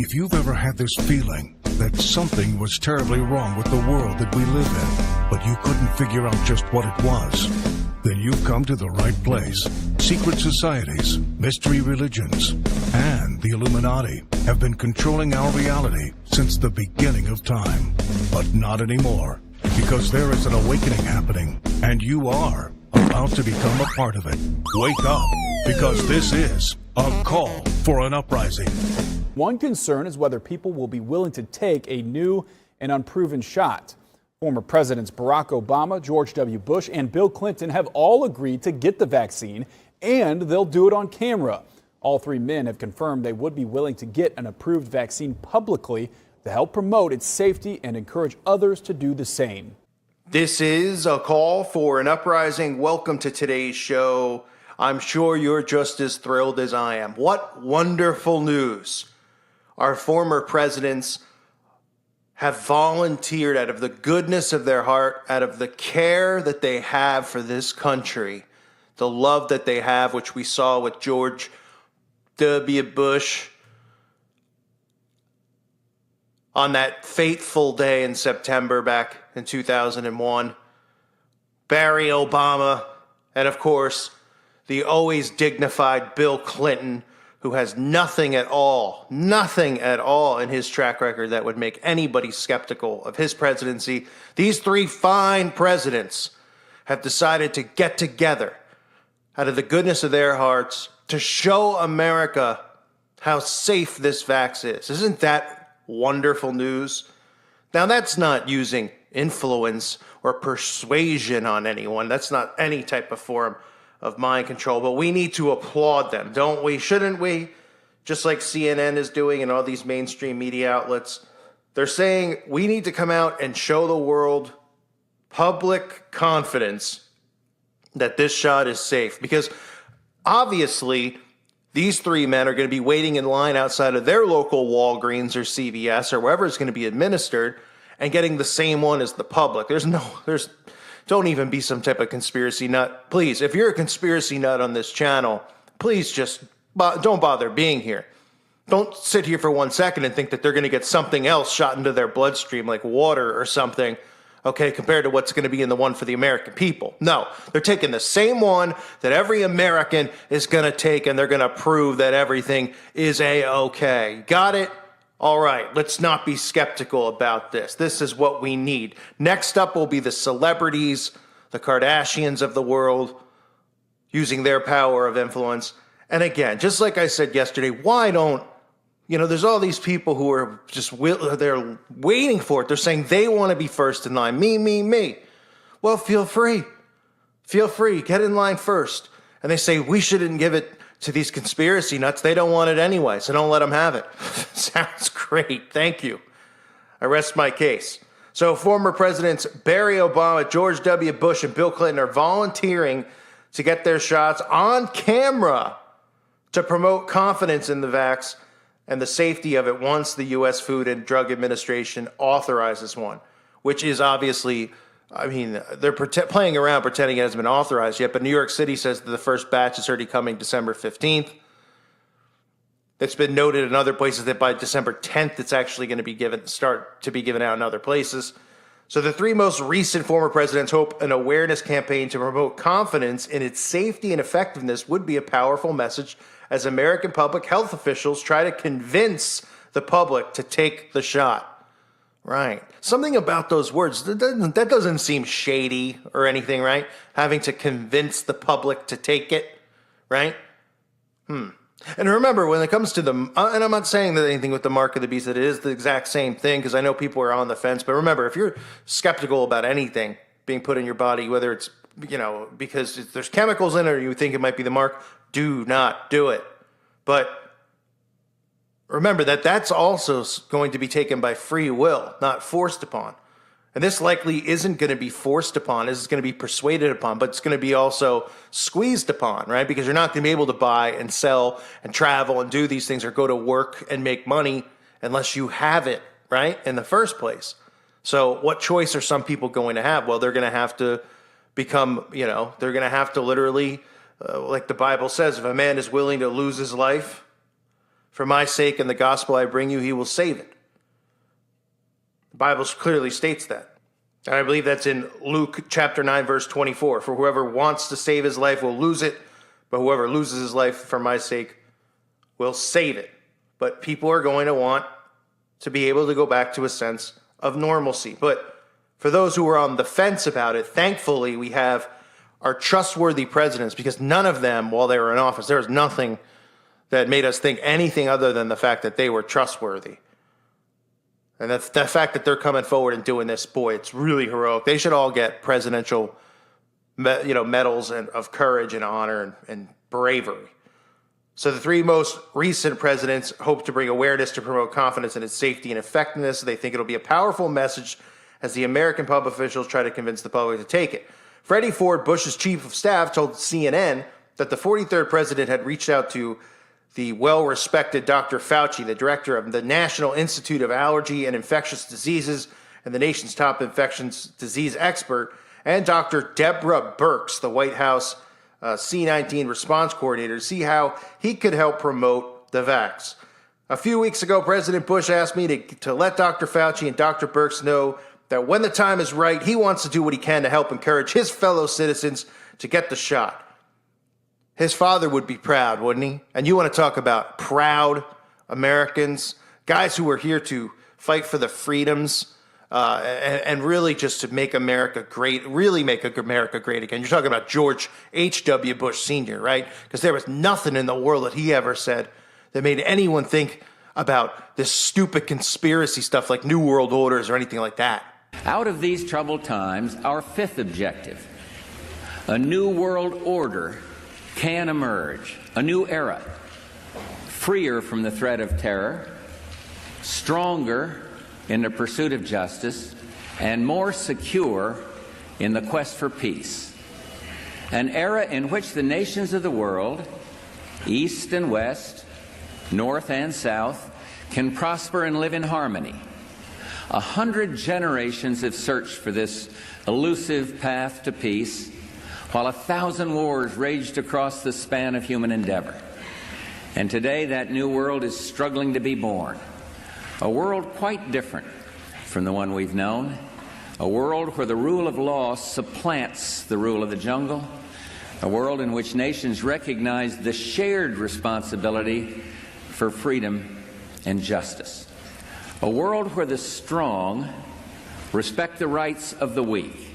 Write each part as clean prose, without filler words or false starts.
If you've ever had this feeling that something was terribly wrong with the world that we live in, but you couldn't figure out just what it was, then you've come to the right place. Secret societies, mystery religions, and the Illuminati have been controlling our reality since the beginning of time. But not anymore, because there is an awakening happening, and you are about to become a part of it. Wake up, because this is a call for an uprising. One concern is whether people will be willing to take a new and unproven shot. Former Presidents Barack Obama, George W. Bush, and Bill Clinton have all agreed to get the vaccine, and they'll do it on camera. All three men have confirmed they would be willing to get an approved vaccine publicly to help promote its safety and encourage others to do the same. This is a call for an uprising. Welcome to today's show. I'm sure you're just as thrilled as I am. What wonderful news. Our former presidents have volunteered out of the goodness of their heart, out of the care that they have for this country, the love that they have, which we saw with George W. Bush on that fateful day in September back in 2001, Barry Obama, and of course, the always dignified Bill Clinton, who has nothing at all in his track record that would make anybody skeptical of his presidency. These three fine presidents have decided to get together out of the goodness of their hearts to show America how safe this vax is. Isn't that wonderful news? Now, that's not using influence or persuasion on anyone. That's not any type of form of mind control, but we need to applaud them, don't we? Shouldn't we? Just like CNN is doing and all these mainstream media outlets, they're saying we need to come out and show the world public confidence that this shot is safe, because obviously these three men are going to be waiting in line outside of their local Walgreens or CVS or wherever it's going to be administered and getting the same one as the public. Don't even be some type of conspiracy nut. Please, if you're a conspiracy nut on this channel, please just don't bother being here. Don't sit here for 1 second and think that they're going to get something else shot into their bloodstream like water or something, okay, compared to what's going to be in the one for the American people. No, they're taking the same one that every American is going to take, and they're going to prove that everything is A-okay. Got it? All right, let's not be skeptical about this. This is what we need. Next up will be the celebrities, the Kardashians of the world, using their power of influence. And again, just like I said yesterday, why don't, there's all these people who are they're waiting for it. They're saying they want to be first in line. Me. Well, feel free. Get in line first. And they say we shouldn't give it to these conspiracy nuts. They don't want it anyway, so don't let them have it. Sounds great. Thank you. I rest my case. So former presidents Barry Obama, George W. Bush, and Bill Clinton are volunteering to get their shots on camera to promote confidence in the vax and the safety of it once the U.S. Food and Drug Administration authorizes one, which is obviously, they're playing around pretending it hasn't been authorized yet, but New York City says that the first batch is already coming December 15th. It's been noted in other places that by December 10th, it's actually going to start to be given out in other places. So the three most recent former presidents hope an awareness campaign to promote confidence in its safety and effectiveness would be a powerful message as American public health officials try to convince the public to take the shot. Right. Something about those words, that doesn't seem shady or anything, right? Having to convince the public to take it, right? And remember, when it comes to and I'm not saying that anything with the mark of the beast, that it is the exact same thing, because I know people are on the fence. But remember, if you're skeptical about anything being put in your body, whether it's, because there's chemicals in it or you think it might be the mark, do not do it. But remember that that's also going to be taken by free will, not forced upon. And this likely isn't going to be forced upon. This is going to be persuaded upon, but it's going to be also squeezed upon, right? Because you're not going to be able to buy and sell and travel and do these things or go to work and make money unless you have it, right, in the first place. So what choice are some people going to have? Well, they're going to have to become, they're going to have to literally, like the Bible says, if a man is willing to lose his life For my sake and the gospel I bring you, he will save it. The Bible clearly states that. And I believe that's in Luke chapter 9, verse 24. For whoever wants to save his life will lose it, but whoever loses his life for my sake will save it. But people are going to want to be able to go back to a sense of normalcy. But for those who are on the fence about it, thankfully we have our trustworthy presidents, because none of them, while they were in office, there was nothing that made us think anything other than the fact that they were trustworthy. And that's the fact that they're coming forward and doing this, boy, it's really heroic. They should all get presidential, medals of courage and honor and bravery. So the three most recent presidents hope to bring awareness to promote confidence in its safety and effectiveness. They think it'll be a powerful message as the American public officials try to convince the public to take it. Freddie Ford, Bush's chief of staff, told CNN that the 43rd president had reached out to the well-respected Dr. Fauci, the director of the National Institute of Allergy and Infectious Diseases and the nation's top infectious disease expert, and Dr. Deborah Birx, the White House C-19 response coordinator, to see how he could help promote the vax. A few weeks ago, President Bush asked me to let Dr. Fauci and Dr. Birx know that when the time is right, he wants to do what he can to help encourage his fellow citizens to get the shot. His father would be proud, wouldn't he? And you want to talk about proud Americans, guys who are here to fight for the freedoms and really just to make America great, really make America great again. You're talking about George H.W. Bush Sr., right? Because there was nothing in the world that he ever said that made anyone think about this stupid conspiracy stuff like New World Orders or anything like that. Out of these troubled times, our fifth objective, a new world order, can emerge, a new era, freer from the threat of terror, stronger in the pursuit of justice, and more secure in the quest for peace. An era in which the nations of the world, East and West, North and South, can prosper and live in harmony. 100 generations have searched for this elusive path to peace, while 1,000 wars raged across the span of human endeavor. And today that new world is struggling to be born. A world quite different from the one we've known. A world where the rule of law supplants the rule of the jungle. A world in which nations recognize the shared responsibility for freedom and justice. A world where the strong respect the rights of the weak.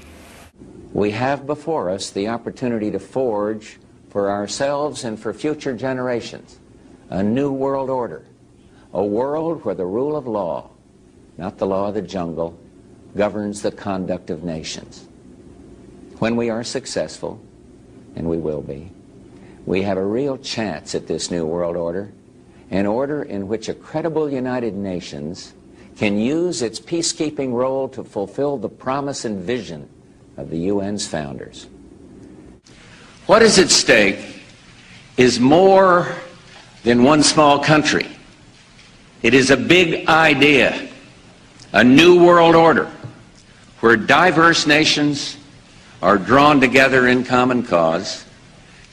We have before us the opportunity to forge for ourselves and for future generations a new world order, a world where the rule of law, not the law of the jungle, governs the conduct of nations. When we are successful, and we will be, we have a real chance at this new world order, an order in which a credible United Nations can use its peacekeeping role to fulfill the promise and vision of the UN's founders. What is at stake is more than one small country. It is a big idea, a new world order, where diverse nations are drawn together in common cause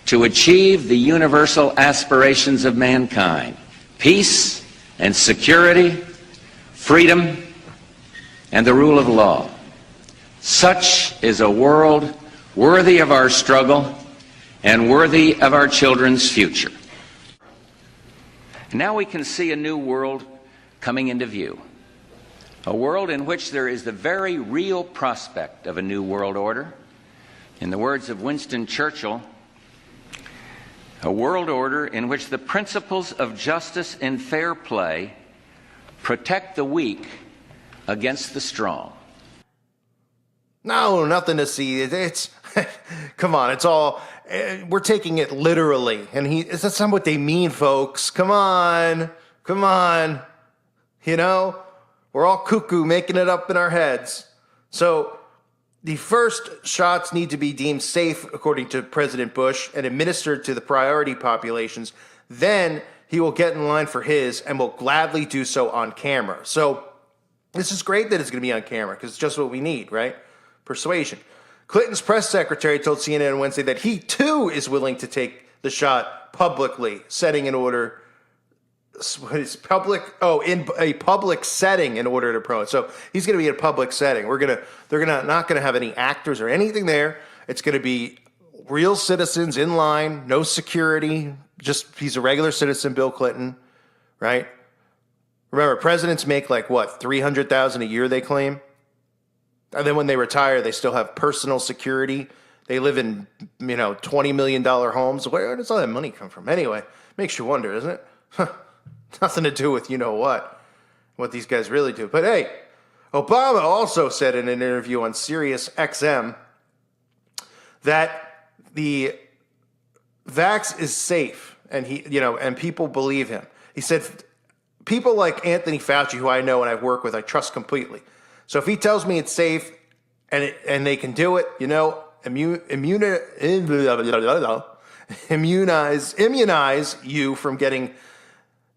to achieve the universal aspirations of mankind: peace and security, freedom, and the rule of law. Such is a world worthy of our struggle and worthy of our children's future. Now we can see a new world coming into view. A world in which there is the very real prospect of a new world order. In the words of Winston Churchill, a world order in which the principles of justice and fair play protect the weak against the strong. No, nothing to see. It's come on, it's all, we're taking it literally. And that's not what they mean, folks. Come on. You know, we're all cuckoo making it up in our heads. So the first shots need to be deemed safe, according to President Bush, and administered to the priority populations. Then he will get in line for his and will gladly do so on camera. So this is great that it's going to be on camera because it's just what we need, right? Persuasion. Clinton's press secretary told CNN on Wednesday that he too is willing to take the shot publicly, setting an order what is public? Oh, in a public setting in order to promote. So he's going to be in a public setting. Not going to have any actors or anything there. It's going to be real citizens in line, no security. Just he's a regular citizen, Bill Clinton, right? Remember, presidents make like what, $300,000 a year? They claim, and then when they retire, they still have personal security. They live in $20 million homes. Where does all that money come from? Anyway, makes you wonder, doesn't it? Nothing to do with what these guys really do. But hey, Obama also said in an interview on Sirius XM that the vax is safe, and and people believe him. He said people like Anthony Fauci, who I know and I work with, I trust completely. So if he tells me it's safe and they can do it, immunize you from getting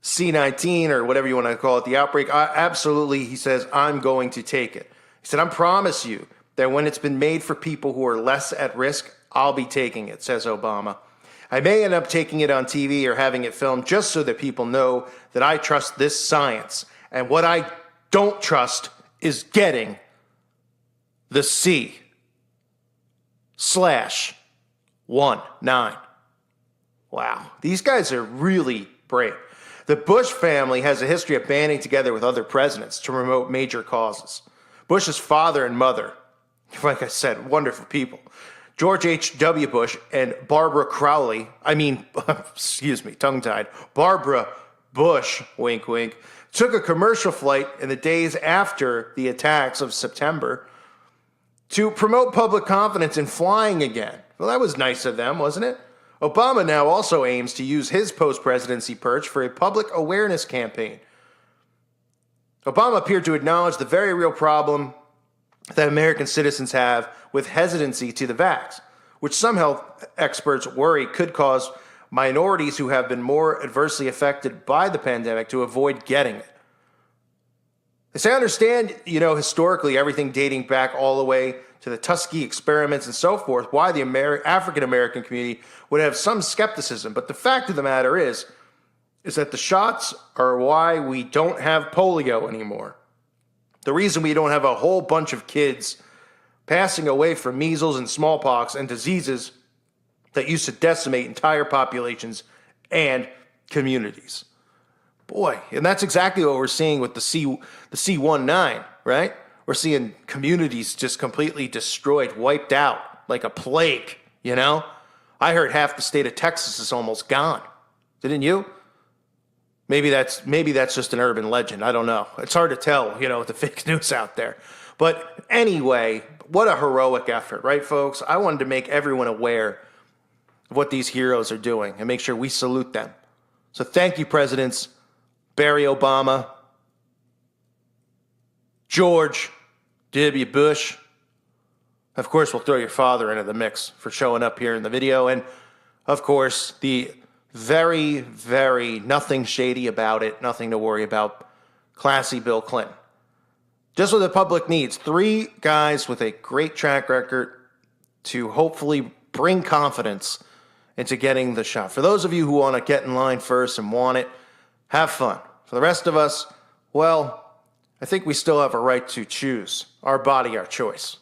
C-19 or whatever you want to call it, the outbreak, absolutely, he says, I'm going to take it. He said, I promise you that when it's been made for people who are less at risk, I'll be taking it, says Obama. I may end up taking it on TV or having it filmed just so that people know that I trust this science. And what I don't trust is getting the C/19. Wow, these guys are really brave. The Bush family has a history of banding together with other presidents to promote major causes. Bush's father and mother, like I said, wonderful people. George H.W. Bush and Barbara Crowley, tongue-tied, Barbara Bush, wink, wink, took a commercial flight in the days after the attacks of September to promote public confidence in flying again. Well, that was nice of them, wasn't it? Obama now also aims to use his post-presidency perch for a public awareness campaign. Obama appeared to acknowledge the very real problem that American citizens have with hesitancy to the vax, which some health experts worry could cause minorities who have been more adversely affected by the pandemic to avoid getting it. They say, I understand, historically, everything dating back all the way to the Tuskegee experiments and so forth, why the African-American community would have some skepticism. But the fact of the matter is that the shots are why we don't have polio anymore. The reason we don't have a whole bunch of kids passing away from measles and smallpox and diseases that used to decimate entire populations and communities. Boy, and that's exactly what we're seeing with the C-19, right? We're seeing communities just completely destroyed, wiped out like a plague, I heard half the state of Texas is almost gone. Didn't you? Maybe that's just an urban legend. I don't know. It's hard to tell, with the fake news out there. But anyway, what a heroic effort, right, folks? I wanted to make everyone aware of what these heroes are doing and make sure we salute them. So thank you, Presidents Barry Obama, George W. Bush. Of course, we'll throw your father into the mix for showing up here in the video. And, of course, the very, very nothing shady about it, nothing to worry about, classy Bill Clinton. Just what the public needs. 3 guys with a great track record to hopefully bring confidence into getting the shot. For those of you who want to get in line first and want it, have fun. For the rest of us, well, I think we still have a right to choose our body, our choice.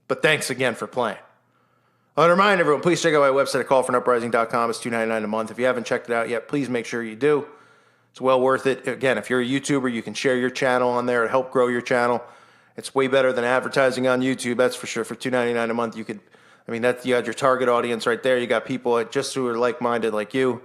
But thanks again for playing. I want to remind everyone, please check out my website at callfornuprising.com. It's $2.99 a month. If you haven't checked it out yet, please make sure you do. It's well worth it. Again, if you're a YouTuber, you can share your channel on there to help grow your channel. It's way better than advertising on YouTube, that's for sure. For $2.99 a month, you got your target audience right there. You got people just who are like-minded like you.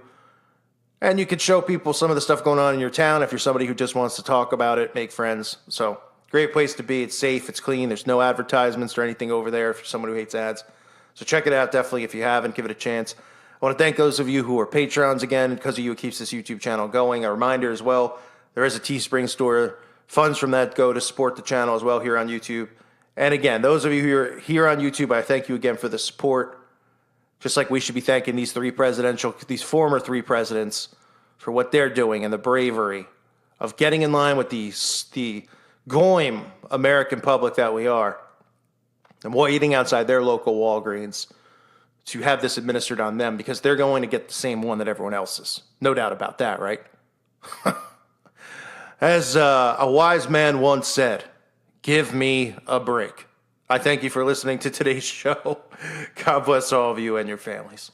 And you could show people some of the stuff going on in your town if you're somebody who just wants to talk about it, make friends. So, great place to be. It's safe. It's clean. There's no advertisements or anything over there if you're someone who hates ads. So check it out, definitely, if you haven't. Give it a chance. I want to thank those of you who are Patrons again. Because of you, it keeps this YouTube channel going. A reminder as well, there is a Teespring store. Funds from that go to support the channel as well here on YouTube. And again, those of you who are here on YouTube, I thank you again for the support. Just like we should be thanking these former 3 presidents for what they're doing and the bravery of getting in line with the goyim American public that we are and waiting outside their local Walgreens to have this administered on them because they're going to get the same one that everyone else is. No doubt about that, right? As a wise man once said, give me a break. I thank you for listening to today's show. God bless all of you and your families.